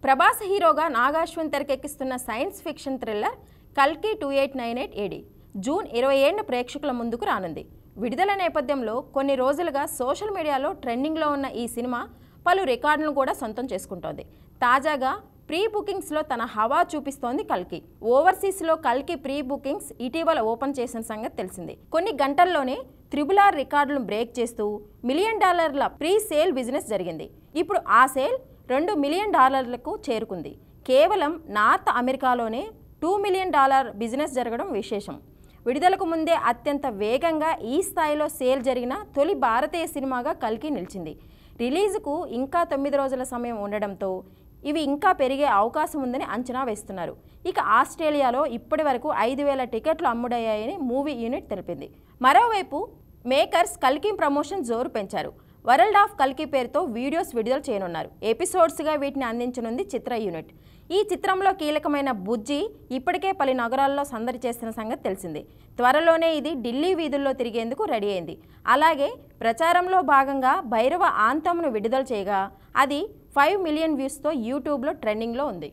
ప్రభాస్ హీరోగా నాగ్ అశ్విన్ తెరకెక్కిస్తున్న science fiction thriller కల్కి 2898 AD జూన్ 27న ప్రేక్షకుల ముందుకు రానుంది. విడుదల నేపథ్యంలో కొన్ని రోజులుగా సోషల్ మీడియాలో ట్రెండింగ్లో ఉన్న ఈ సినిమా పలు రికార్డులను కూడా సొంతం చేసుకుంటోంది. తాజాగా ప్రీ బుకింగ్స్లో తన హవా చూపిస్తోంది కల్కి. ఓవర్సీస్లో కల్కి ప్రీ బుకింగ్స్ ఇటీవల ఓపెన్ చేసిన సంగతి తెలిసింది. కొన్ని గంటల్లోనే RRR రికార్డులను బ్రేక్ చేస్తూ $1 మిలియన్ ప్రీ సేల్ బిజినెస్ జరిగింది. ఇప్పుడు ఆ సేల్ $2 మిలియన్ చేరుకుంది. కేవలం నార్త్ అమెరికాలోనే $2 మిలియన్ బిజినెస్ జరగడం విశేషం. విడుదలకు ముందే అత్యంత వేగంగా ఈ స్థాయిలో సేల్ జరిగిన తొలి భారతీయ సినిమాగా కల్కి నిలిచింది. రిలీజుకు ఇంకా 9 రోజుల సమయం ఉండడంతో ఇవి ఇంకా పెరిగే అవకాశం ఉందని అంచనా వేస్తున్నారు. ఇక ఆస్ట్రేలియాలో ఇప్పటి వరకు 5,000 టికెట్లు అమ్ముడయ్యాయని మూవీ యూనిట్ తెలిపింది. మరోవైపు మేకర్స్ కల్కి ప్రమోషన్ జోరు పెంచారు. వరల్డ్ ఆఫ్ కల్కి పేరుతో వీడియోస్ విడుదల చేయనున్నారు. ఎపిసోడ్స్గా వీటిని అందించనుంది చిత్ర యూనిట్. ఈ చిత్రంలో కీలకమైన బుజ్జి ఇప్పటికే పలు నగరాల్లో సందడి చేస్తున్న సంగతి తెలిసింది. త్వరలోనే ఇది ఢిల్లీ వీధుల్లో తిరిగేందుకు రెడీ అయింది. అలాగే ప్రచారంలో భాగంగా భైరవ ఆంతంను విడుదల చేయగా అది 5 మిలియన్ వ్యూస్తో యూట్యూబ్లో ట్రెండింగ్లో ఉంది.